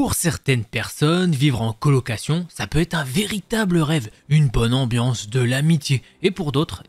Pour certaines personnes, vivre en colocation, ça peut être un véritable rêve, une bonne ambiance, de l'amitié. Et pour d'autres,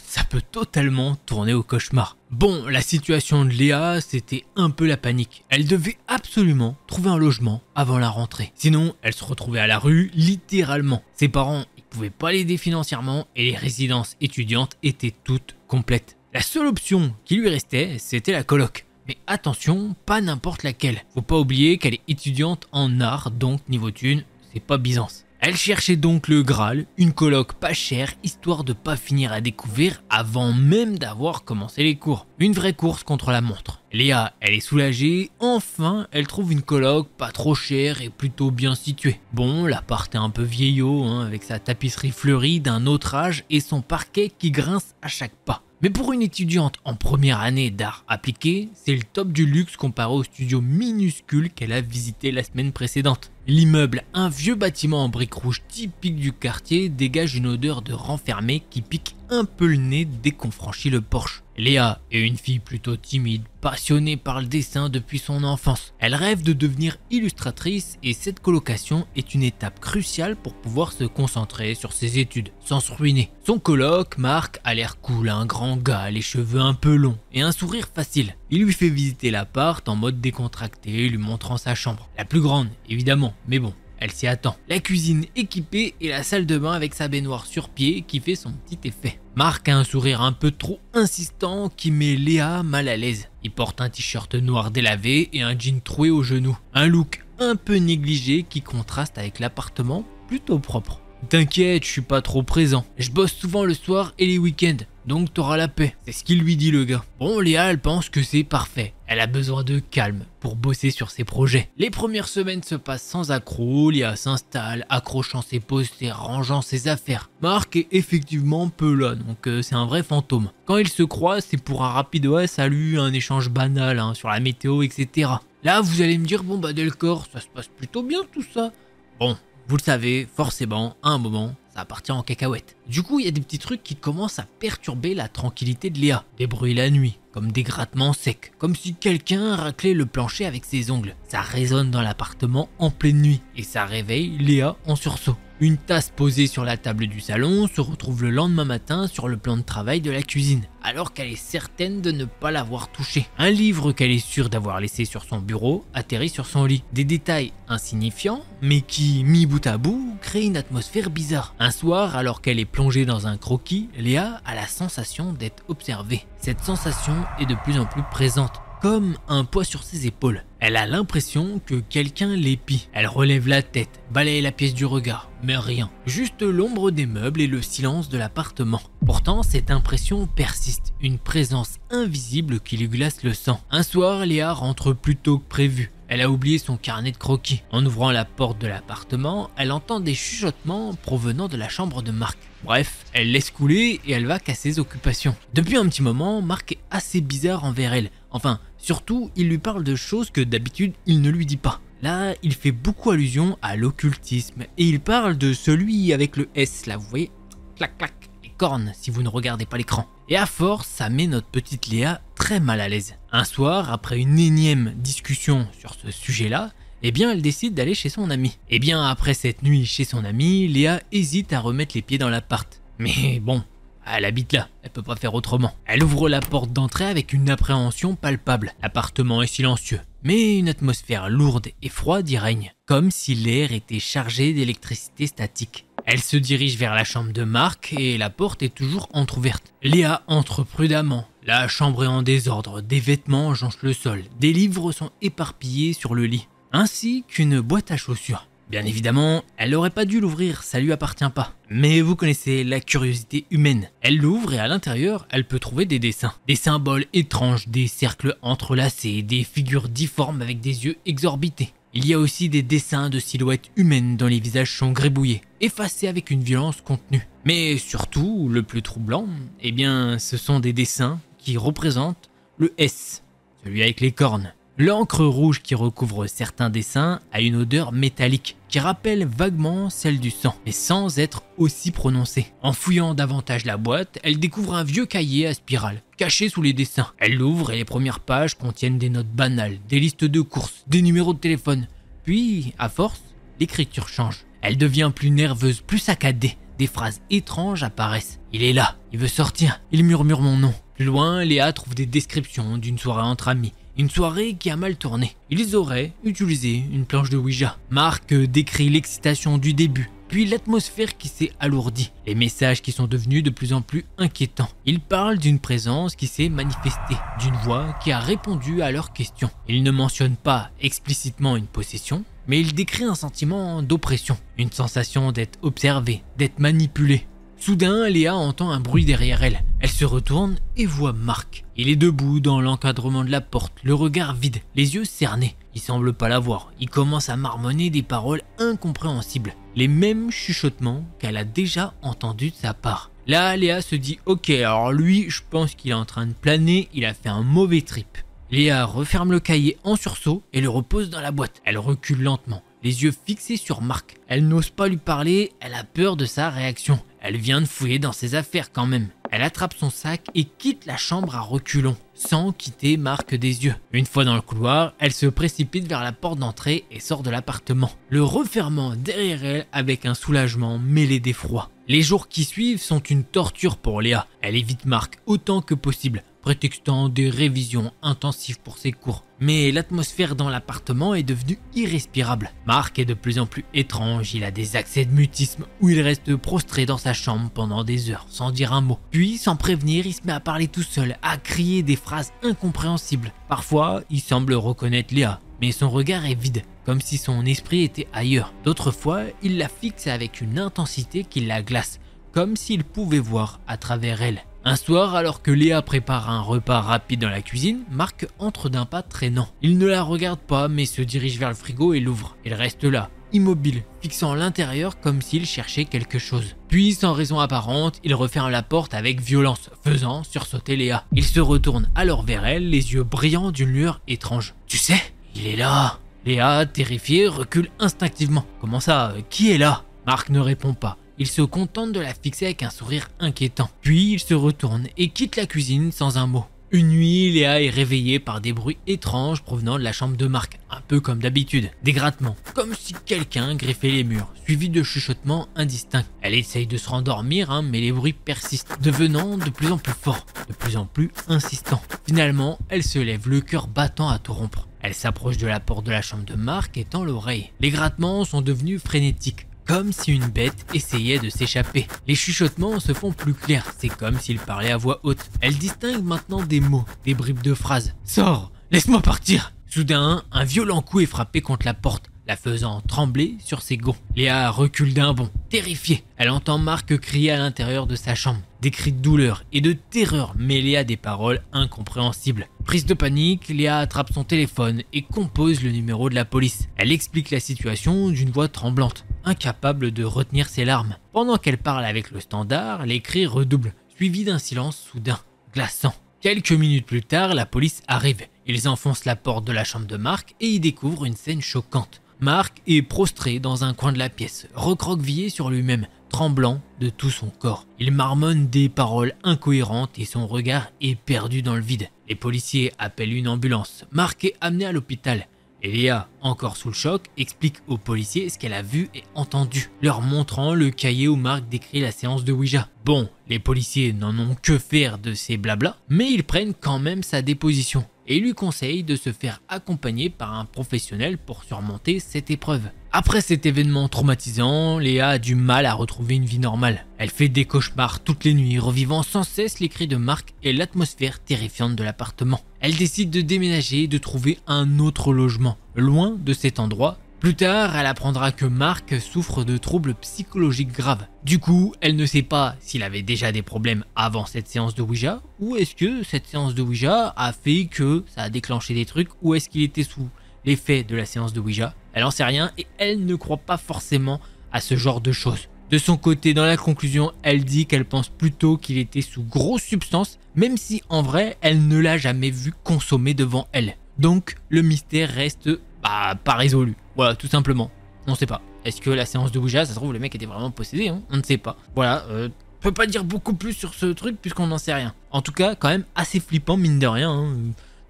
ça peut totalement tourner au cauchemar. Bon, la situation de Léa, c'était un peu la panique. Elle devait absolument trouver un logement avant la rentrée. Sinon, elle se retrouvait à la rue, littéralement. Ses parents, ils pouvaient pas l'aider financièrement et les résidences étudiantes étaient toutes complètes. La seule option qui lui restait, c'était la coloc. Mais attention, pas n'importe laquelle. Faut pas oublier qu'elle est étudiante en art, donc niveau thune, c'est pas Byzance. Elle cherchait donc le Graal, une coloc pas chère, histoire de pas finir à découvert avant même d'avoir commencé les cours. Une vraie course contre la montre. Léa, elle est soulagée, enfin elle trouve une coloc pas trop chère et plutôt bien située. Bon, l'appart est un peu vieillot, avec sa tapisserie fleurie d'un autre âge et son parquet qui grince à chaque pas. Mais pour une étudiante en première année d'art appliqué, c'est le top du luxe comparé au studio minuscule qu'elle a visité la semaine précédente. L'immeuble, un vieux bâtiment en briques rouges typique du quartier, dégage une odeur de renfermé qui pique un peu le nez dès qu'on franchit le porche. Léa est une fille plutôt timide, passionnée par le dessin depuis son enfance. Elle rêve de devenir illustratrice et cette colocation est une étape cruciale pour pouvoir se concentrer sur ses études, sans se ruiner. Son coloc, Marc, a l'air cool, un grand gars, les cheveux un peu longs et un sourire facile. Il lui fait visiter l'appart en mode décontracté, lui montrant sa chambre. La plus grande, évidemment, mais bon. Elle s'y attend. La cuisine équipée et la salle de bain avec sa baignoire sur pied qui fait son petit effet. Marc a un sourire un peu trop insistant qui met Léa mal à l'aise. Il porte un t-shirt noir délavé et un jean troué aux genoux. Un look un peu négligé qui contraste avec l'appartement plutôt propre. T'inquiète, je suis pas trop présent. Je bosse souvent le soir et les week-ends, donc t'auras la paix. C'est ce qu'il lui dit le gars. Bon, Léa, elle pense que c'est parfait. Elle a besoin de calme pour bosser sur ses projets. Les premières semaines se passent sans accroc, Léa s'installe, accrochant ses posters, rangeant ses affaires. Marc est effectivement peu là, donc c'est un vrai fantôme. Quand ils se croisent, c'est pour un rapide ouais, salut, un échange banal sur la météo, etc. Là, vous allez me dire, bon bah Delcor, ça se passe plutôt bien tout ça. Bon. Vous le savez, forcément, à un moment, ça va partir en cacahuète. Du coup, il y a des petits trucs qui commencent à perturber la tranquillité de Léa. Des bruits la nuit, comme des grattements secs, comme si quelqu'un raclait le plancher avec ses ongles. Ça résonne dans l'appartement en pleine nuit et ça réveille Léa en sursaut. Une tasse posée sur la table du salon se retrouve le lendemain matin sur le plan de travail de la cuisine, alors qu'elle est certaine de ne pas l'avoir touché. Un livre qu'elle est sûre d'avoir laissé sur son bureau atterrit sur son lit. Des détails insignifiants, mais qui, mis bout à bout, créent une atmosphère bizarre. Un soir, alors qu'elle est plongée dans un croquis, Léa a la sensation d'être observée. Cette sensation est de plus en plus présente, comme un poids sur ses épaules. Elle a l'impression que quelqu'un l'épie. Elle relève la tête, balaye la pièce du regard, mais rien. Juste l'ombre des meubles et le silence de l'appartement. Pourtant, cette impression persiste, une présence invisible qui lui glace le sang. Un soir, Léa rentre plus tôt que prévu. Elle a oublié son carnet de croquis. En ouvrant la porte de l'appartement, elle entend des chuchotements provenant de la chambre de Marc. Bref, elle laisse couler et elle va qu'à ses occupations. Depuis un petit moment, Marc est assez bizarre envers elle. Enfin, surtout, il lui parle de choses que d'habitude il ne lui dit pas. Là, il fait beaucoup allusion à l'occultisme et il parle de celui avec le S, là, vous voyez, clac clac, les cornes si vous ne regardez pas l'écran. Et à force, ça met notre petite Léa très mal à l'aise. Un soir, après une énième discussion sur ce sujet-là, elle décide d'aller chez son ami. Après cette nuit chez son ami, Léa hésite à remettre les pieds dans l'appart. Mais bon, elle habite là, elle peut pas faire autrement. Elle ouvre la porte d'entrée avec une appréhension palpable. L'appartement est silencieux, mais une atmosphère lourde et froide y règne, comme si l'air était chargé d'électricité statique. Elle se dirige vers la chambre de Marc et la porte est toujours entrouverte. Léa entre prudemment. La chambre est en désordre, des vêtements jonchent le sol, des livres sont éparpillés sur le lit, ainsi qu'une boîte à chaussures. Bien évidemment, elle n'aurait pas dû l'ouvrir, ça lui appartient pas. Mais vous connaissez la curiosité humaine. Elle l'ouvre et à l'intérieur, elle peut trouver des dessins. Des symboles étranges, des cercles entrelacés, des figures difformes avec des yeux exorbités. Il y a aussi des dessins de silhouettes humaines dont les visages sont gribouillés, effacés avec une violence contenue. Mais surtout, le plus troublant, ce sont des dessins qui représentent le S, celui avec les cornes. L'encre rouge qui recouvre certains dessins a une odeur métallique qui rappelle vaguement celle du sang, mais sans être aussi prononcée. En fouillant davantage la boîte, elle découvre un vieux cahier à spirale, caché sous les dessins. Elle l'ouvre et les premières pages contiennent des notes banales, des listes de courses, des numéros de téléphone. Puis, à force, l'écriture change. Elle devient plus nerveuse, plus saccadée. Des phrases étranges apparaissent. Il est là, il veut sortir, il murmure mon nom. Plus loin, Léa trouve des descriptions d'une soirée entre amis. Une soirée qui a mal tourné. Ils auraient utilisé une planche de Ouija. Marc décrit l'excitation du début, puis l'atmosphère qui s'est alourdie. Les messages qui sont devenus de plus en plus inquiétants. Il parle d'une présence qui s'est manifestée, d'une voix qui a répondu à leurs questions. Il ne mentionne pas explicitement une possession, mais il décrit un sentiment d'oppression, une sensation d'être observé, d'être manipulé. Soudain, Léa entend un bruit derrière elle. Elle se retourne et voit Marc. Il est debout dans l'encadrement de la porte, le regard vide, les yeux cernés. Il semble pas la voir. Il commence à marmonner des paroles incompréhensibles. Les mêmes chuchotements qu'elle a déjà entendus de sa part. Là, Léa se dit « Ok, alors lui, je pense qu'il est en train de planer, il a fait un mauvais trip. » Léa referme le cahier en sursaut et le repose dans la boîte. Elle recule lentement, les yeux fixés sur Marc. Elle n'ose pas lui parler, elle a peur de sa réaction. Elle vient de fouiller dans ses affaires quand même. Elle attrape son sac et quitte la chambre à reculons, sans quitter Marc des yeux. Une fois dans le couloir, elle se précipite vers la porte d'entrée et sort de l'appartement, le refermant derrière elle avec un soulagement mêlé d'effroi. Les jours qui suivent sont une torture pour Léa. Elle évite Marc autant que possible, prétextant des révisions intensives pour ses cours. Mais l'atmosphère dans l'appartement est devenue irrespirable. Marc est de plus en plus étrange, il a des accès de mutisme où il reste prostré dans sa chambre pendant des heures sans dire un mot. Puis, sans prévenir, il se met à parler tout seul, à crier des phrases incompréhensibles. Parfois, il semble reconnaître Léa, mais son regard est vide, comme si son esprit était ailleurs. D'autres fois, il la fixe avec une intensité qui la glace, comme s'il pouvait voir à travers elle. Un soir, alors que Léa prépare un repas rapide dans la cuisine, Marc entre d'un pas traînant. Il ne la regarde pas mais se dirige vers le frigo et l'ouvre. Il reste là, immobile, fixant l'intérieur comme s'il cherchait quelque chose. Puis, sans raison apparente, il referme la porte avec violence, faisant sursauter Léa. Il se retourne alors vers elle, les yeux brillants d'une lueur étrange. « Tu sais, il est là !» Léa, terrifiée, recule instinctivement. « Comment ça ? Qui est là ?» Marc ne répond pas. Il se contente de la fixer avec un sourire inquiétant. Puis il se retourne et quitte la cuisine sans un mot. Une nuit, Léa est réveillée par des bruits étranges provenant de la chambre de Marc, un peu comme d'habitude. Des grattements, comme si quelqu'un griffait les murs, suivis de chuchotements indistincts. Elle essaye de se rendormir, mais les bruits persistent, devenant de plus en plus forts, de plus en plus insistants. Finalement, elle se lève, le cœur battant à tout rompre. Elle s'approche de la porte de la chambre de Marc et tend l'oreille. Les grattements sont devenus frénétiques, comme si une bête essayait de s'échapper. Les chuchotements se font plus clairs, c'est comme s'il parlait à voix haute. Elle distingue maintenant des mots, des bribes de phrases. « Sors, laisse-moi partir !» Soudain, un violent coup est frappé contre la porte, la faisant trembler sur ses gonds. Léa recule d'un bond, terrifiée. Elle entend Marc crier à l'intérieur de sa chambre. Des cris de douleur et de terreur mêlés à des paroles incompréhensibles. Prise de panique, Léa attrape son téléphone et compose le numéro de la police. Elle explique la situation d'une voix tremblante, incapable de retenir ses larmes. Pendant qu'elle parle avec le standard, les cris redoublent, suivis d'un silence soudain, glaçant. Quelques minutes plus tard, la police arrive. Ils enfoncent la porte de la chambre de Marc et y découvrent une scène choquante. Marc est prostré dans un coin de la pièce, recroquevillé sur lui-même, tremblant de tout son corps. Il marmonne des paroles incohérentes et son regard est perdu dans le vide. Les policiers appellent une ambulance. Marc est amené à l'hôpital. Et Léa, encore sous le choc, explique aux policiers ce qu'elle a vu et entendu, leur montrant le cahier où Marc décrit la séance de Ouija. Bon, les policiers n'en ont que faire de ces blablas, mais ils prennent quand même sa déposition et lui conseillent de se faire accompagner par un professionnel pour surmonter cette épreuve. Après cet événement traumatisant, Léa a du mal à retrouver une vie normale. Elle fait des cauchemars toutes les nuits, revivant sans cesse les cris de Marc et l'atmosphère terrifiante de l'appartement. Elle décide de déménager et de trouver un autre logement, loin de cet endroit. Plus tard, elle apprendra que Marc souffre de troubles psychologiques graves. Du coup, elle ne sait pas s'il avait déjà des problèmes avant cette séance de Ouija, ou est-ce que cette séance de Ouija a fait que ça a déclenché des trucs, ou est-ce qu'il était sous l'effet de la séance de Ouija. Elle en sait rien et elle ne croit pas forcément à ce genre de choses. De son côté, dans la conclusion, elle dit qu'elle pense plutôt qu'il était sous grosse substance, même si en vrai, elle ne l'a jamais vu consommer devant elle. Donc, le mystère reste pas résolu. Voilà, tout simplement. On ne sait pas. Est-ce que la séance de Ouija, ça se trouve, le mec était vraiment possédé, hein? On ne sait pas. Voilà, on peut pas dire beaucoup plus sur ce truc puisqu'on n'en sait rien. En tout cas, quand même assez flippant, mine de rien, hein.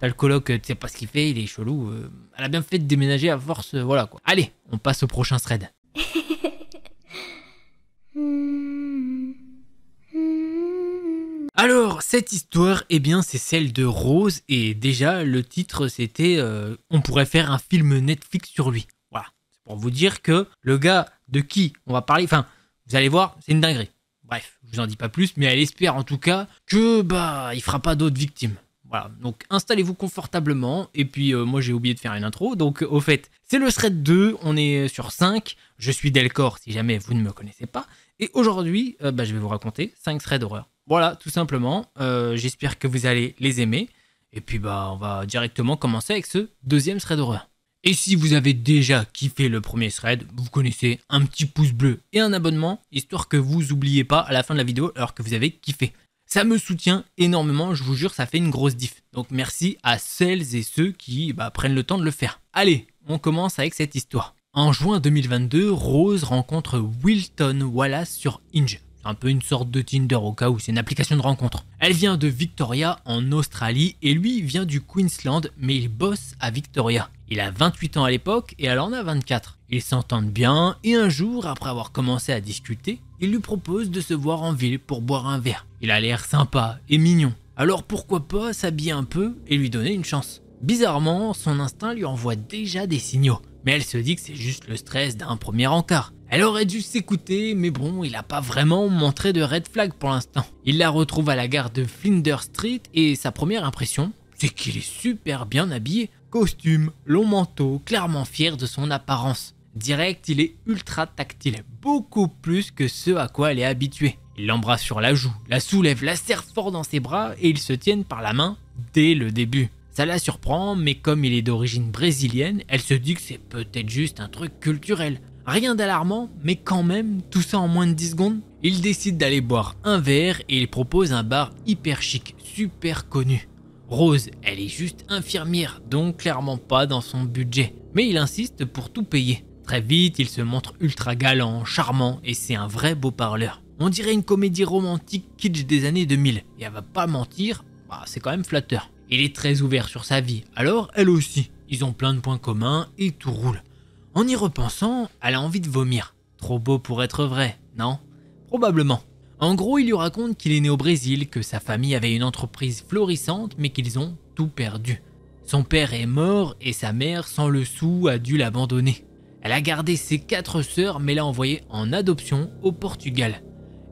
T'as le coloc, tu sais pas ce qu'il fait, il est chelou. Elle a bien fait de déménager à force, voilà quoi. Allez, on passe au prochain thread. Alors, cette histoire, eh bien, c'est celle de Rose, et déjà, le titre, c'était on pourrait faire un film Netflix sur lui. Voilà, c'est pour vous dire que le gars de qui on va parler, enfin, vous allez voir, c'est une dinguerie. Bref, je vous en dis pas plus, mais elle espère en tout cas que, il fera pas d'autres victimes. Voilà, donc installez-vous confortablement, et puis moi j'ai oublié de faire une intro, donc au fait, c'est le thread 2, on est sur 5, je suis Delcor si jamais vous ne me connaissez pas, et aujourd'hui, je vais vous raconter 5 threads d'horreur. Voilà, tout simplement, j'espère que vous allez les aimer, et puis on va directement commencer avec ce deuxième thread d'horreur. Et si vous avez déjà kiffé le premier thread, vous connaissez un petit pouce bleu et un abonnement, histoire que vous n'oubliez pas à la fin de la vidéo alors que vous avez kiffé. Ça me soutient énormément, je vous jure, ça fait une grosse diff. Donc merci à celles et ceux qui prennent le temps de le faire. Allez, on commence avec cette histoire. En juin 2022, Rose rencontre Wilton Wallace sur Hinge. C'est un peu une sorte de Tinder au cas où, c'est une application de rencontre. Elle vient de Victoria en Australie et lui vient du Queensland, mais il bosse à Victoria. Il a 28 ans à l'époque et elle en a 24. Ils s'entendent bien et un jour, après avoir commencé à discuter, il lui propose de se voir en ville pour boire un verre. Il a l'air sympa et mignon, alors pourquoi pas s'habiller un peu et lui donner une chance. Bizarrement, son instinct lui envoie déjà des signaux, mais elle se dit que c'est juste le stress d'un premier encart. Elle aurait dû s'écouter, mais bon, il n'a pas vraiment montré de red flag pour l'instant. Il la retrouve à la gare de Flinders Street et sa première impression, c'est qu'il est super bien habillé. Costume, long manteau, clairement fier de son apparence. Direct, il est ultra tactile, beaucoup plus que ce à quoi elle est habituée. Il l'embrasse sur la joue, la soulève, la serre fort dans ses bras et ils se tiennent par la main dès le début. Ça la surprend, mais comme il est d'origine brésilienne, elle se dit que c'est peut-être juste un truc culturel. Rien d'alarmant, mais quand même, tout ça en moins de 10 secondes. Il décide d'aller boire un verre et il propose un bar hyper chic, super connu. Rose, elle est juste infirmière, donc clairement pas dans son budget. Mais il insiste pour tout payer. Très vite, il se montre ultra galant, charmant et c'est un vrai beau parleur. On dirait une comédie romantique kitsch des années 2000. Et elle va pas mentir, c'est quand même flatteur. Il est très ouvert sur sa vie, alors elle aussi. Ils ont plein de points communs et tout roule. En y repensant, elle a envie de vomir. Trop beau pour être vrai, non? Probablement. En gros, il lui raconte qu'il est né au Brésil, que sa famille avait une entreprise florissante, mais qu'ils ont tout perdu. Son père est mort et sa mère, sans le sou, a dû l'abandonner. Elle a gardé ses 4 sœurs, mais l'a envoyé en adoption au Portugal.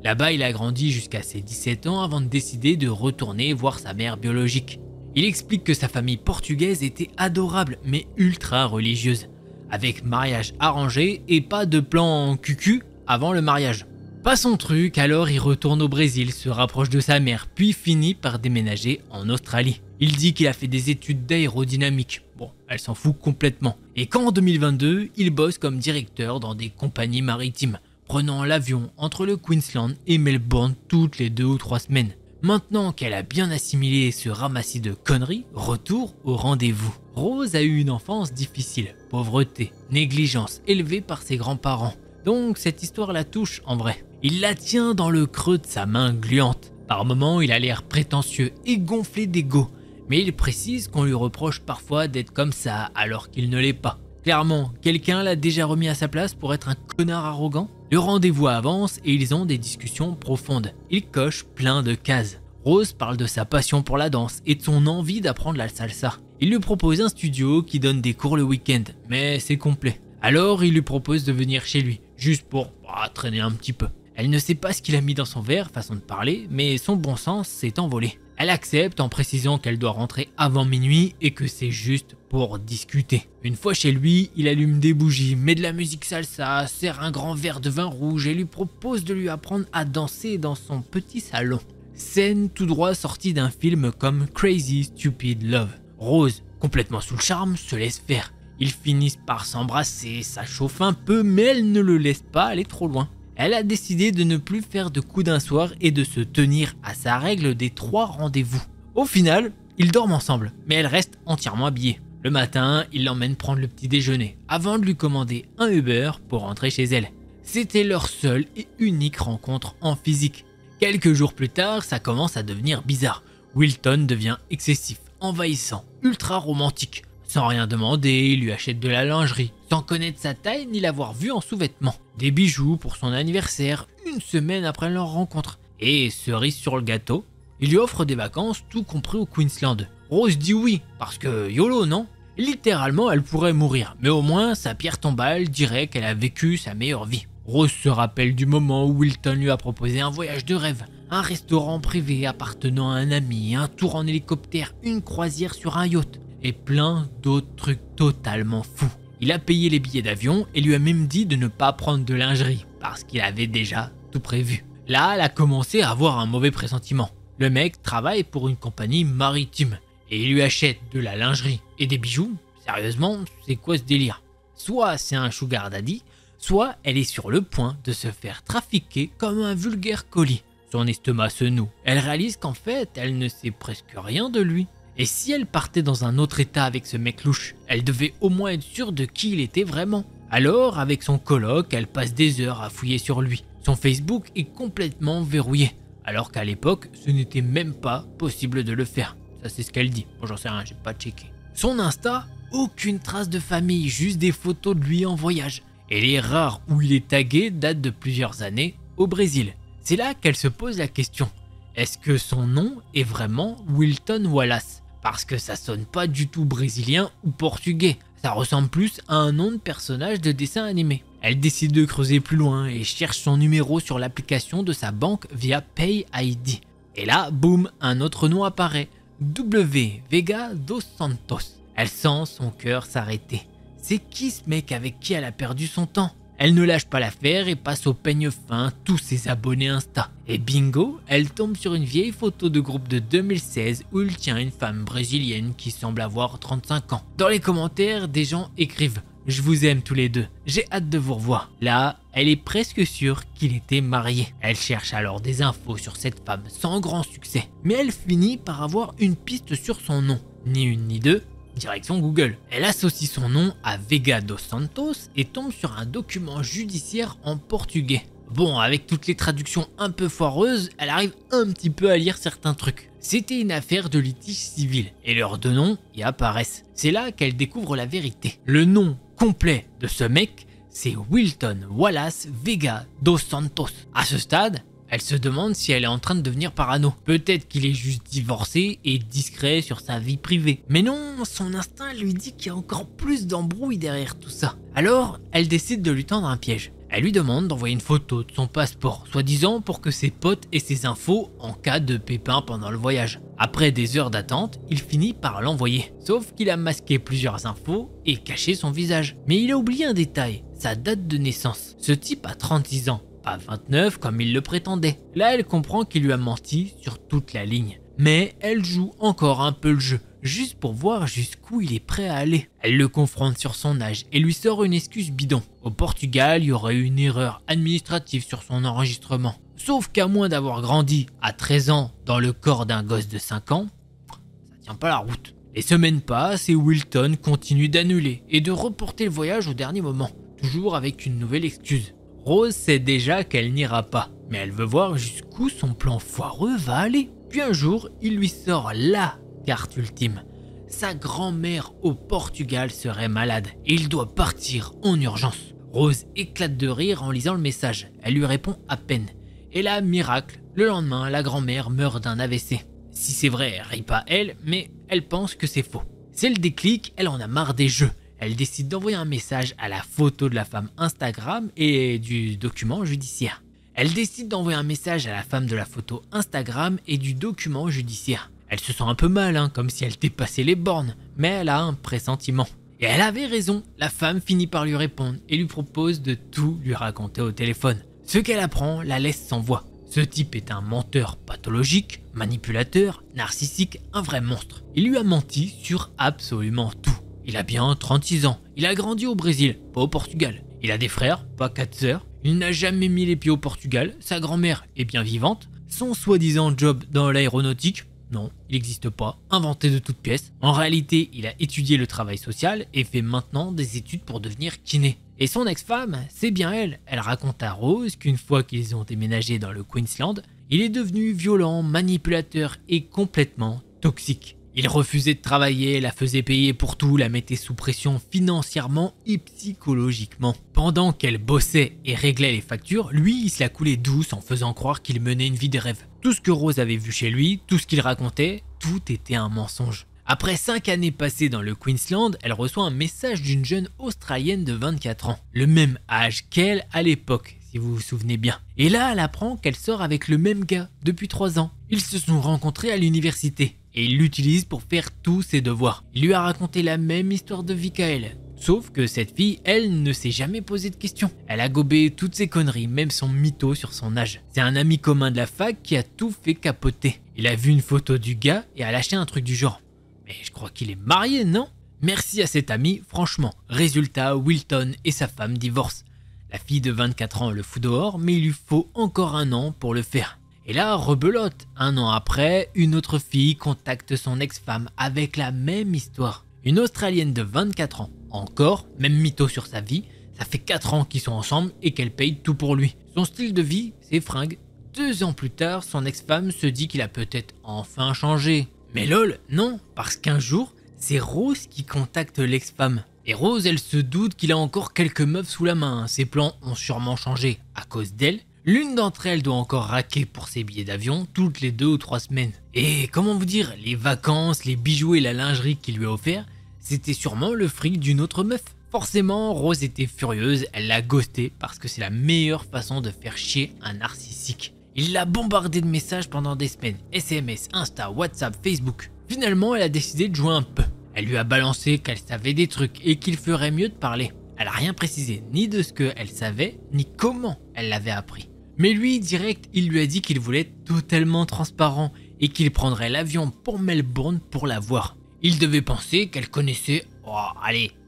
Là-bas, il a grandi jusqu'à ses 17 ans avant de décider de retourner voir sa mère biologique. Il explique que sa famille portugaise était adorable, mais ultra religieuse, avec mariage arrangé et pas de plan cucu avant le mariage. Pas son truc, alors il retourne au Brésil, se rapproche de sa mère, puis finit par déménager en Australie. Il dit qu'il a fait des études d'aérodynamique. Bon, elle s'en fout complètement. Et qu'en 2022, il bosse comme directeur dans des compagnies maritimes, prenant l'avion entre le Queensland et Melbourne toutes les 2 ou 3 semaines. Maintenant qu'elle a bien assimilé ce ramassis de conneries, retour au rendez-vous. Rose a eu une enfance difficile, pauvreté, négligence, élevée par ses grands-parents. Donc cette histoire la touche en vrai. Il la tient dans le creux de sa main gluante. Par moments, il a l'air prétentieux et gonflé d'ego. Mais il précise qu'on lui reproche parfois d'être comme ça alors qu'il ne l'est pas. Clairement, quelqu'un l'a déjà remis à sa place pour être un connard arrogant. Le rendez-vous avance et ils ont des discussions profondes. Il coche plein de cases. Rose parle de sa passion pour la danse et de son envie d'apprendre la salsa. Il lui propose un studio qui donne des cours le week-end, mais c'est complet. Alors il lui propose de venir chez lui, juste pour traîner un petit peu. Elle ne sait pas ce qu'il a mis dans son verre, façon de parler, mais son bon sens s'est envolé. Elle accepte en précisant qu'elle doit rentrer avant minuit et que c'est juste pour discuter. Une fois chez lui, il allume des bougies, met de la musique salsa, sert un grand verre de vin rouge et lui propose de lui apprendre à danser dans son petit salon. Scène tout droit sortie d'un film comme Crazy Stupid Love. Rose, complètement sous le charme, se laisse faire. Ils finissent par s'embrasser, ça chauffe un peu, mais elle ne le laisse pas aller trop loin. Elle a décidé de ne plus faire de coups d'un soir et de se tenir à sa règle des 3 rendez-vous. Au final, ils dorment ensemble, mais elle reste entièrement habillée. Le matin, il l'emmène prendre le petit déjeuner, avant de lui commander un Uber pour rentrer chez elle. C'était leur seule et unique rencontre en physique. Quelques jours plus tard, ça commence à devenir bizarre. Wilton devient excessif, envahissant, ultra romantique. Sans rien demander, il lui achète de la lingerie, sans connaître sa taille ni l'avoir vue en sous-vêtements. Des bijoux pour son anniversaire, une semaine après leur rencontre. Et cerise sur le gâteau, il lui offre des vacances, tout compris au Queensland. Rose dit oui, parce que YOLO, non? Littéralement, elle pourrait mourir, mais au moins sa pierre tombale dirait qu'elle a vécu sa meilleure vie. Rose se rappelle du moment où Wilton lui a proposé un voyage de rêve, un restaurant privé appartenant à un ami, un tour en hélicoptère, une croisière sur un yacht, et plein d'autres trucs totalement fous. Il a payé les billets d'avion et lui a même dit de ne pas prendre de lingerie, parce qu'il avait déjà tout prévu. Là, elle a commencé à avoir un mauvais pressentiment. Le mec travaille pour une compagnie maritime, et il lui achète de la lingerie et des bijoux. Sérieusement, c'est quoi ce délire? Soit c'est un sugar daddy, soit elle est sur le point de se faire trafiquer comme un vulgaire colis. Son estomac se noue. Elle réalise qu'en fait, elle ne sait presque rien de lui. Et si elle partait dans un autre état avec ce mec louche, elle devait au moins être sûre de qui il était vraiment. Alors, avec son coloc, elle passe des heures à fouiller sur lui. Son Facebook est complètement verrouillé, alors qu'à l'époque, ce n'était même pas possible de le faire. Ça, c'est ce qu'elle dit. Bon, j'en sais rien, j'ai pas checké. Son Insta, aucune trace de famille, juste des photos de lui en voyage. Et les rares où il est tagué datent de plusieurs années au Brésil. C'est là qu'elle se pose la question. Est-ce que son nom est vraiment Wilton Wallace? Parce que ça sonne pas du tout brésilien ou portugais. Ça ressemble plus à un nom de personnage de dessin animé. Elle décide de creuser plus loin et cherche son numéro sur l'application de sa banque via PayID. Et là, boum, un autre nom apparaît. W. Vega dos Santos. Elle sent son cœur s'arrêter. C'est qui ce mec avec qui elle a perdu son temps? Elle ne lâche pas l'affaire et passe au peigne fin tous ses abonnés Insta. Et bingo, elle tombe sur une vieille photo de groupe de 2016 où il tient une femme brésilienne qui semble avoir 35 ans. Dans les commentaires, des gens écrivent « Je vous aime tous les deux, j'ai hâte de vous revoir ». Là, elle est presque sûre qu'il était marié. Elle cherche alors des infos sur cette femme sans grand succès. Mais elle finit par avoir une piste sur son nom. Ni une ni deux. Direction Google. Elle associe son nom à Vega dos Santos et tombe sur un document judiciaire en portugais. Bon, avec toutes les traductions un peu foireuses, elle arrive un petit peu à lire certains trucs. C'était une affaire de litige civil et leurs deux noms y apparaissent. C'est là qu'elle découvre la vérité. Le nom complet de ce mec, c'est Wilton Wallace Vega dos Santos. À ce stade, elle se demande si elle est en train de devenir parano. Peut-être qu'il est juste divorcé et discret sur sa vie privée. Mais non, son instinct lui dit qu'il y a encore plus d'embrouilles derrière tout ça. Alors, elle décide de lui tendre un piège. Elle lui demande d'envoyer une photo de son passeport, soi-disant pour que ses potes aient ses infos en cas de pépin pendant le voyage. Après des heures d'attente, il finit par l'envoyer. Sauf qu'il a masqué plusieurs infos et caché son visage. Mais il a oublié un détail, sa date de naissance. Ce type a 36 ans. Pas 29 comme il le prétendait. Là, elle comprend qu'il lui a menti sur toute la ligne. Mais elle joue encore un peu le jeu, juste pour voir jusqu'où il est prêt à aller. Elle le confronte sur son âge et lui sort une excuse bidon. Au Portugal, il y aurait eu une erreur administrative sur son enregistrement. Sauf qu'à moins d'avoir grandi à 13 ans dans le corps d'un gosse de 5 ans, ça tient pas la route. Les semaines passent et Wilton continue d'annuler et de reporter le voyage au dernier moment, toujours avec une nouvelle excuse. Rose sait déjà qu'elle n'ira pas, mais elle veut voir jusqu'où son plan foireux va aller. Puis un jour, il lui sort la carte ultime. Sa grand-mère au Portugal serait malade et il doit partir en urgence. Rose éclate de rire en lisant le message. Elle lui répond à peine. Et là, miracle, le lendemain, la grand-mère meurt d'un AVC. Si c'est vrai, elle rit pas elle, mais elle pense que c'est faux. C'est le déclic, elle en a marre des jeux. Elle décide d'envoyer un message à la photo de la femme Instagram et du document judiciaire. Elle décide d'envoyer un message à la femme de la photo Instagram et du document judiciaire. Elle se sent un peu mal, comme si elle dépassait les bornes, mais elle a un pressentiment. Et elle avait raison, la femme finit par lui répondre et lui propose de tout lui raconter au téléphone. Ce qu'elle apprend la laisse sans voix. Ce type est un menteur pathologique, manipulateur, narcissique, un vrai monstre. Il lui a menti sur absolument tout. Il a bien 36 ans, il a grandi au Brésil, pas au Portugal. Il a des frères, pas 4 sœurs. Il n'a jamais mis les pieds au Portugal, sa grand-mère est bien vivante. Son soi-disant job dans l'aéronautique, non, il n'existe pas, inventé de toutes pièces. En réalité, il a étudié le travail social et fait maintenant des études pour devenir kiné. Et son ex-femme, c'est bien elle. Elle raconte à Rose qu'une fois qu'ils ont déménagé dans le Queensland, il est devenu violent, manipulateur et complètement toxique. Il refusait de travailler, la faisait payer pour tout, la mettait sous pression financièrement et psychologiquement. Pendant qu'elle bossait et réglait les factures, lui il se la coulait douce en faisant croire qu'il menait une vie de rêve. Tout ce que Rose avait vu chez lui, tout ce qu'il racontait, tout était un mensonge. Après 5 années passées dans le Queensland, elle reçoit un message d'une jeune Australienne de 24 ans, le même âge qu'elle à l'époque, si vous vous souvenez bien. Et là, elle apprend qu'elle sort avec le même gars depuis 3 ans. Ils se sont rencontrés à l'université et il l'utilise pour faire tous ses devoirs. Il lui a raconté la même histoire de vie qu'à elle. Sauf que cette fille, elle ne s'est jamais posé de questions. Elle a gobé toutes ses conneries, même son mytho sur son âge. C'est un ami commun de la fac qui a tout fait capoter. Il a vu une photo du gars et a lâché un truc du genre. Mais je crois qu'il est marié, non? Merci à cet ami, franchement. Résultat, Wilton et sa femme divorcent. La fille de 24 ans le fout dehors, mais il lui faut encore 1 an pour le faire. Et là, rebelote. 1 an après, une autre fille contacte son ex-femme avec la même histoire. Une Australienne de 24 ans. Encore, même mytho sur sa vie. Ça fait 4 ans qu'ils sont ensemble et qu'elle paye tout pour lui. Son style de vie, ses fringues. 2 ans plus tard, son ex-femme se dit qu'il a peut-être enfin changé. Mais lol, non, parce qu'un jour, c'est Rose qui contacte l'ex-femme. Et Rose, elle se doute qu'il a encore quelques meufs sous la main. Ses plans ont sûrement changé à cause d'elle. L'une d'entre elles doit encore raquer pour ses billets d'avion toutes les 2 ou 3 semaines. Et comment vous dire, les vacances, les bijoux et la lingerie qu'il lui a offert, c'était sûrement le fric d'une autre meuf. Forcément, Rose était furieuse, elle l'a ghosté parce que c'est la meilleure façon de faire chier un narcissique. Il l'a bombardé de messages pendant des semaines, SMS, Insta, WhatsApp, Facebook. Finalement, elle a décidé de jouer un peu. Elle lui a balancé qu'elle savait des trucs et qu'il ferait mieux de parler. Elle a rien précisé, ni de ce qu'elle savait, ni comment elle l'avait appris. Mais lui, direct, il lui a dit qu'il voulait être totalement transparent et qu'il prendrait l'avion pour Melbourne pour la voir. Il devait penser qu'elle connaissait,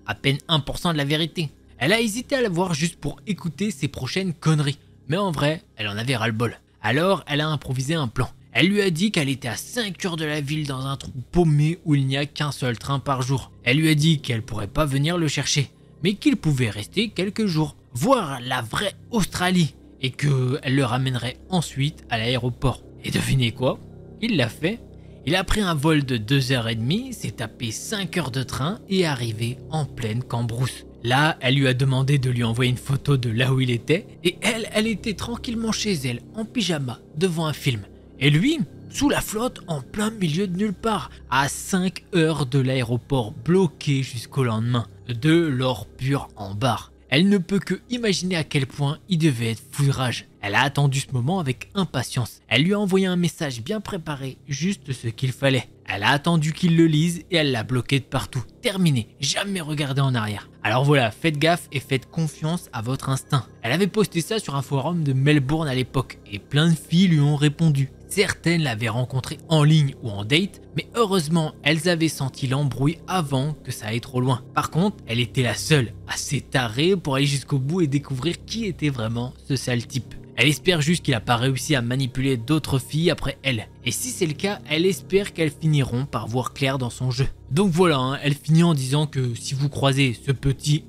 à peine 1% de la vérité. Elle a hésité à la voir juste pour écouter ses prochaines conneries. Mais en vrai, elle en avait ras-le-bol. Alors, elle a improvisé un plan. Elle lui a dit qu'elle était à 5 heures de la ville dans un trou paumé où il n'y a qu'un seul train par jour. Elle lui a dit qu'elle pourrait pas venir le chercher, mais qu'il pouvait rester quelques jours, voir la vraie Australie, et qu'elle le ramènerait ensuite à l'aéroport. Et devinez quoi? Il l'a fait. Il a pris un vol de 2h30, s'est tapé 5 heures de train et est arrivé en pleine Cambrousse. Là, elle lui a demandé de lui envoyer une photo de là où il était, et elle était tranquillement chez elle, en pyjama, devant un film. Et lui, sous la flotte, en plein milieu de nulle part, à 5 heures de l'aéroport, bloqué jusqu'au lendemain, de l'or pur en barre. Elle ne peut que imaginer à quel point il devait être fou de rage. Elle a attendu ce moment avec impatience. Elle lui a envoyé un message bien préparé, juste ce qu'il fallait. Elle a attendu qu'il le lise et elle l'a bloqué de partout. Terminé, jamais regardé en arrière. Alors voilà, faites gaffe et faites confiance à votre instinct. Elle avait posté ça sur un forum de Melbourne à l'époque et plein de filles lui ont répondu. Certaines l'avaient rencontré en ligne ou en date, mais heureusement, elles avaient senti l'embrouille avant que ça aille trop loin. Par contre, elle était la seule, assez tarée pour aller jusqu'au bout et découvrir qui était vraiment ce sale type. Elle espère juste qu'il n'a pas réussi à manipuler d'autres filles après elle. Et si c'est le cas, elle espère qu'elles finiront par voir clair dans son jeu. Donc voilà, elle finit en disant que si vous croisez ce petit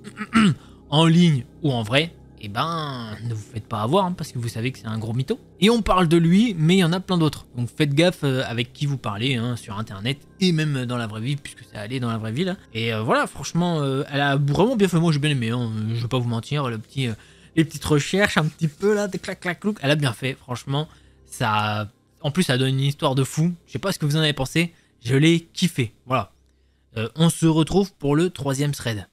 en ligne ou en vrai, eh ben, ne vous faites pas avoir parce que vous savez que c'est un gros mytho. Et on parle de lui, mais il y en a plein d'autres. Donc faites gaffe avec qui vous parlez sur internet et même dans la vraie vie, puisque ça allait dans la vraie vie là. Et voilà, franchement, elle a vraiment bien fait. Moi j'ai bien aimé, je vais pas vous mentir, les petites recherches un petit peu là, des clac clac clouc, elle a bien fait, franchement. Ça, en plus ça donne une histoire de fou. Je sais pas ce que vous en avez pensé, je l'ai kiffé. Voilà. On se retrouve pour le 3e thread.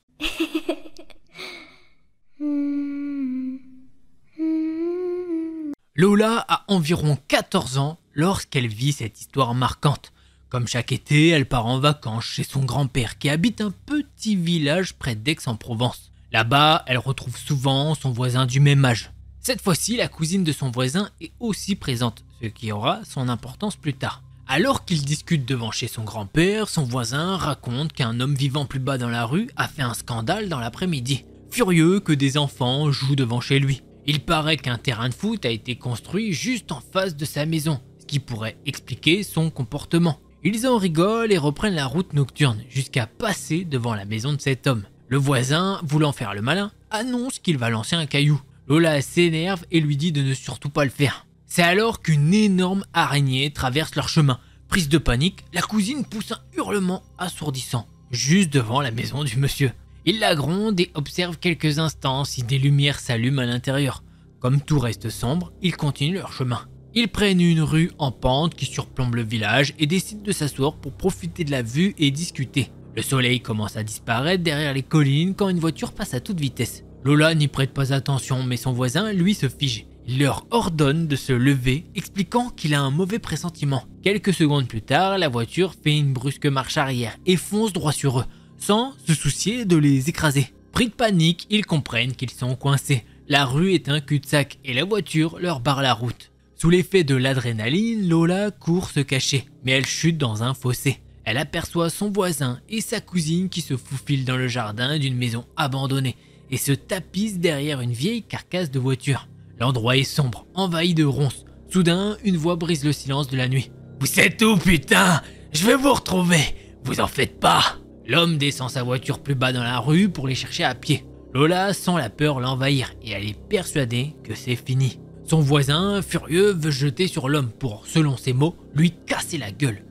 Lola a environ 14 ans lorsqu'elle vit cette histoire marquante. Comme chaque été, elle part en vacances chez son grand-père qui habite un petit village près d'Aix-en-Provence. Là-bas, elle retrouve souvent son voisin du même âge. Cette fois-ci, la cousine de son voisin est aussi présente, ce qui aura son importance plus tard. Alors qu'ils discutent devant chez son grand-père, son voisin raconte qu'un homme vivant plus bas dans la rue a fait un scandale dans l'après-midi. Furieux que des enfants jouent devant chez lui. Il paraît qu'un terrain de foot a été construit juste en face de sa maison, ce qui pourrait expliquer son comportement. Ils en rigolent et reprennent la route nocturne jusqu'à passer devant la maison de cet homme. Le voisin, voulant faire le malin, annonce qu'il va lancer un caillou. Lola s'énerve et lui dit de ne surtout pas le faire. C'est alors qu'une énorme araignée traverse leur chemin, Prise de panique, la cousine pousse un hurlement assourdissant, juste devant la maison du monsieur. Il la gronde et observe quelques instants si des lumières s'allument à l'intérieur. Comme tout reste sombre, ils continuent leur chemin. Ils prennent une rue en pente qui surplombe le village et décident de s'asseoir pour profiter de la vue et discuter. Le soleil commence à disparaître derrière les collines quand une voiture passe à toute vitesse. Lola n'y prête pas attention, mais son voisin, lui, se fige. Il leur ordonne de se lever, expliquant qu'il a un mauvais pressentiment. Quelques secondes plus tard, la voiture fait une brusque marche arrière et fonce droit sur eux, sans se soucier de les écraser. Pris de panique, ils comprennent qu'ils sont coincés. La rue est un cul-de-sac et la voiture leur barre la route. Sous l'effet de l'adrénaline, Lola court se cacher, mais elle chute dans un fossé. Elle aperçoit son voisin et sa cousine qui se faufilent dans le jardin d'une maison abandonnée et se tapissent derrière une vieille carcasse de voiture. L'endroit est sombre, envahi de ronces. Soudain, une voix brise le silence de la nuit. « Vous êtes où, putain? Je vais vous retrouver, vous en faites pas !» L'homme descend sa voiture plus bas dans la rue pour les chercher à pied. Lola sent la peur l'envahir et elle est persuadée que c'est fini. Son voisin, furieux, veut jeter sur l'homme pour, selon ses mots, lui casser la gueule.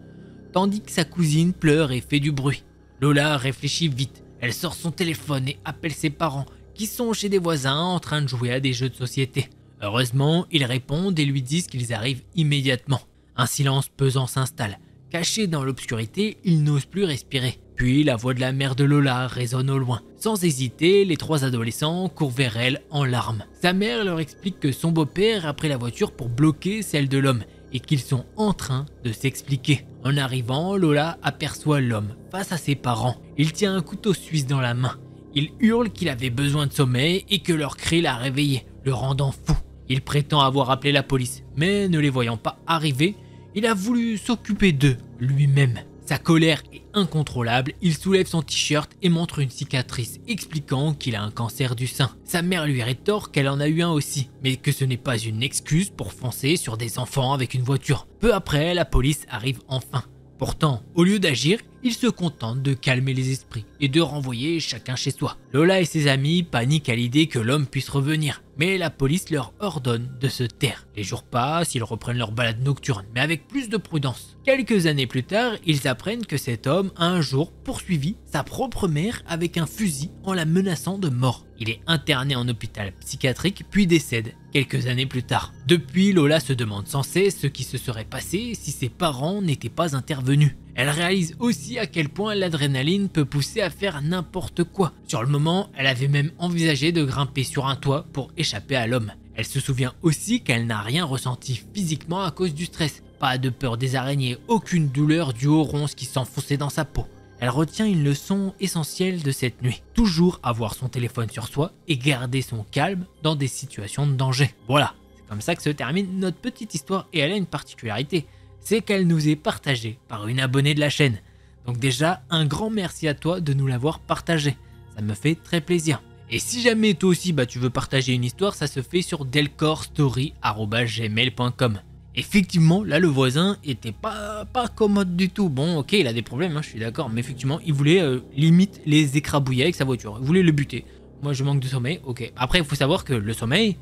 Tandis que sa cousine pleure et fait du bruit. Lola réfléchit vite. Elle sort son téléphone et appelle ses parents, qui sont chez des voisins en train de jouer à des jeux de société. Heureusement, ils répondent et lui disent qu'ils arrivent immédiatement. Un silence pesant s'installe. Caché dans l'obscurité, il n'ose plus respirer. Puis la voix de la mère de Lola résonne au loin. Sans hésiter, les trois adolescents courent vers elle en larmes. Sa mère leur explique que son beau-père a pris la voiture pour bloquer celle de l'homme et qu'ils sont en train de s'expliquer. En arrivant, Lola aperçoit l'homme face à ses parents. Il tient un couteau suisse dans la main. Il hurle qu'il avait besoin de sommeil et que leur cri l'a réveillé, le rendant fou. Il prétend avoir appelé la police, mais ne les voyant pas arriver, il a voulu s'occuper d'eux lui-même. Sa colère est incontrôlable, il soulève son t-shirt et montre une cicatrice, expliquant qu'il a un cancer du sein. Sa mère lui rétorque qu'elle en a eu un aussi, mais que ce n'est pas une excuse pour foncer sur des enfants avec une voiture. Peu après, la police arrive enfin. Pourtant, au lieu d'agir, il se contente de calmer les esprits et de renvoyer chacun chez soi. Lola et ses amis paniquent à l'idée que l'homme puisse revenir, mais la police leur ordonne de se taire. Les jours passent, ils reprennent leur balade nocturne, mais avec plus de prudence. Quelques années plus tard, ils apprennent que cet homme a un jour poursuivi sa propre mère avec un fusil en la menaçant de mort. Il est interné en hôpital psychiatrique puis décède quelques années plus tard. Depuis, Lola se demande sans cesse ce qui se serait passé si ses parents n'étaient pas intervenus. Elle réalise aussi à quel point l'adrénaline peut pousser à faire n'importe quoi. Sur le moment, elle avait même envisagé de grimper sur un toit pour échapper à l'homme. Elle se souvient aussi qu'elle n'a rien ressenti physiquement à cause du stress. Pas de peur des araignées, aucune douleur due aux ronces qui s'enfonçaient dans sa peau. Elle retient une leçon essentielle de cette nuit. Toujours avoir son téléphone sur soi et garder son calme dans des situations de danger. Voilà, c'est comme ça que se termine notre petite histoire et elle a une particularité. C'est qu'elle nous est partagée par une abonnée de la chaîne. Donc déjà, un grand merci à toi de nous l'avoir partagée. Ça me fait très plaisir. Et si jamais toi aussi tu veux partager une histoire, ça se fait sur delcorstory@gmail.com. Effectivement, là le voisin était pas commode du tout. Bon, ok, il a des problèmes, je suis d'accord, mais effectivement, il voulait limite les écrabouiller avec sa voiture. Il voulait le buter. Moi, je manque de sommeil, ok. Après, il faut savoir que le sommeil,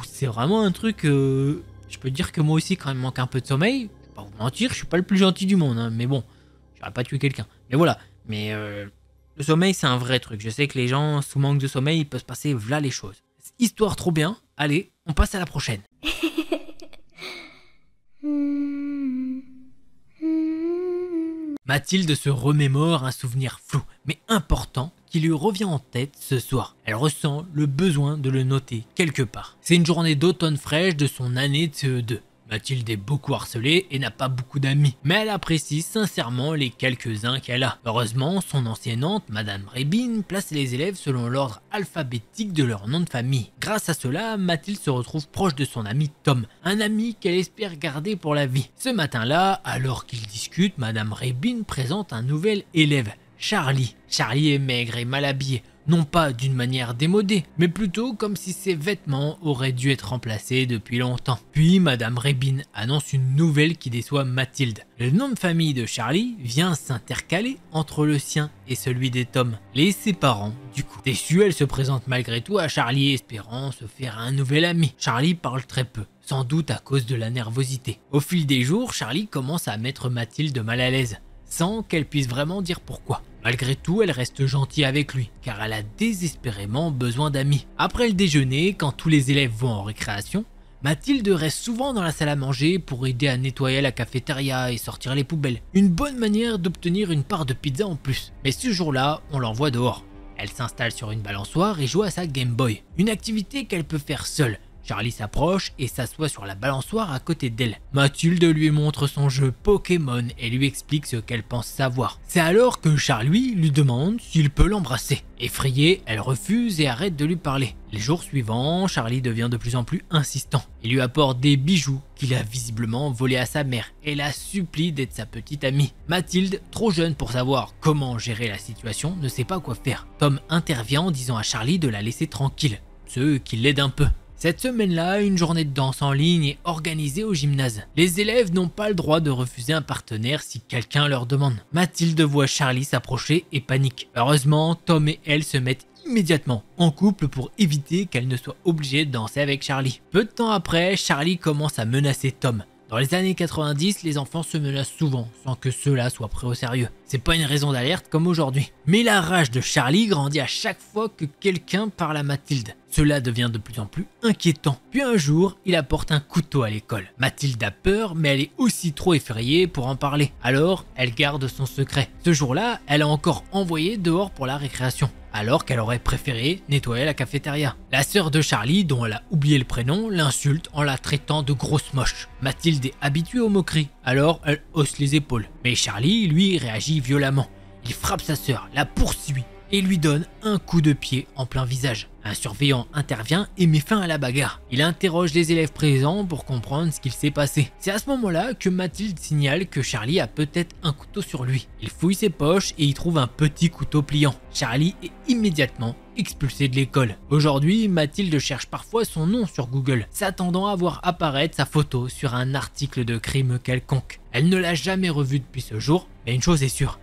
c'est vraiment un truc. Je peux te dire que moi aussi, quand il me manque un peu de sommeil, je vais pas vous mentir, je suis pas le plus gentil du monde, hein, mais bon, j'aurais pas tué quelqu'un. Mais voilà, mais le sommeil, c'est un vrai truc. Je sais que les gens, sous manque de sommeil, il peut se passer v'là les choses. Histoire trop bien. Allez, on passe à la prochaine. Mathilde se remémore un souvenir flou, mais important, qui lui revient en tête ce soir. Elle ressent le besoin de le noter quelque part. C'est une journée d'automne fraîche de son année de CE2. Mathilde est beaucoup harcelée et n'a pas beaucoup d'amis, mais elle apprécie sincèrement les quelques-uns qu'elle a. Heureusement, son enseignante, Madame Rébine, place les élèves selon l'ordre alphabétique de leur nom de famille. Grâce à cela, Mathilde se retrouve proche de son ami Tom, un ami qu'elle espère garder pour la vie. Ce matin-là, alors qu'ils discutent, Madame Rébine présente un nouvel élève, Charlie. Charlie est maigre et mal habillé, non pas d'une manière démodée, mais plutôt comme si ses vêtements auraient dû être remplacés depuis longtemps. Puis Madame Rébine annonce une nouvelle qui déçoit Mathilde. Le nom de famille de Charlie vient s'intercaler entre le sien et celui des Tom, les séparant du coup. Déçue, elle se présente malgré tout à Charlie espérant se faire un nouvel ami. Charlie parle très peu, sans doute à cause de la nervosité. Au fil des jours, Charlie commence à mettre Mathilde mal à l'aise, sans qu'elle puisse vraiment dire pourquoi. Malgré tout, elle reste gentille avec lui, car elle a désespérément besoin d'amis. Après le déjeuner, quand tous les élèves vont en récréation, Mathilde reste souvent dans la salle à manger pour aider à nettoyer la cafétéria et sortir les poubelles. Une bonne manière d'obtenir une part de pizza en plus. Mais ce jour-là, on l'envoie dehors. Elle s'installe sur une balançoire et joue à sa Game Boy. Une activité qu'elle peut faire seule. Charlie s'approche et s'assoit sur la balançoire à côté d'elle. Mathilde lui montre son jeu Pokémon et lui explique ce qu'elle pense savoir. C'est alors que Charlie lui demande s'il peut l'embrasser. Effrayée, elle refuse et arrête de lui parler. Les jours suivants, Charlie devient de plus en plus insistant. Il lui apporte des bijoux qu'il a visiblement volés à sa mère et la supplie d'être sa petite amie. Mathilde, trop jeune pour savoir comment gérer la situation, ne sait pas quoi faire. Tom intervient en disant à Charlie de la laisser tranquille, ce qui l'aide un peu. Cette semaine-là, une journée de danse en ligne est organisée au gymnase. Les élèves n'ont pas le droit de refuser un partenaire si quelqu'un leur demande. Mathilde voit Charlie s'approcher et panique. Heureusement, Tom et elle se mettent immédiatement en couple pour éviter qu'elle ne soit obligée de danser avec Charlie. Peu de temps après, Charlie commence à menacer Tom. Dans les années 90, les enfants se menacent souvent sans que cela soit pris au sérieux. C'est pas une raison d'alerte comme aujourd'hui. Mais la rage de Charlie grandit à chaque fois que quelqu'un parle à Mathilde. Cela devient de plus en plus inquiétant. Puis un jour, il apporte un couteau à l'école. Mathilde a peur, mais elle est aussi trop effrayée pour en parler. Alors, elle garde son secret. Ce jour-là, elle a encore envoyé dehors pour la récréation, alors qu'elle aurait préféré nettoyer la cafétéria. La sœur de Charlie, dont elle a oublié le prénom, l'insulte en la traitant de grosse moche. Mathilde est habituée aux moqueries, alors elle hausse les épaules. Mais Charlie, lui, réagit violemment. Il frappe sa sœur, la poursuit et lui donne un coup de pied en plein visage. Un surveillant intervient et met fin à la bagarre. Il interroge les élèves présents pour comprendre ce qu'il s'est passé. C'est à ce moment-là que Mathilde signale que Charlie a peut-être un couteau sur lui. Il fouille ses poches et y trouve un petit couteau pliant. Charlie est immédiatement expulsé de l'école. Aujourd'hui, Mathilde cherche parfois son nom sur Google, s'attendant à voir apparaître sa photo sur un article de crime quelconque. Elle ne l'a jamais revu depuis ce jour, mais une chose est sûre.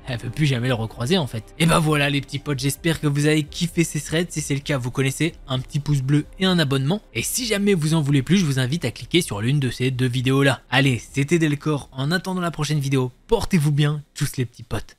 Elle veut plus jamais le recroiser en fait. Et bah voilà les petits potes, j'espère que vous avez kiffé ces threads. Si c'est le cas, vous connaissez, un petit pouce bleu et un abonnement. Et si jamais vous en voulez plus, je vous invite à cliquer sur l'une de ces deux vidéos là. Allez, c'était Delcor, en attendant la prochaine vidéo, portez-vous bien, tchuss les petits potes.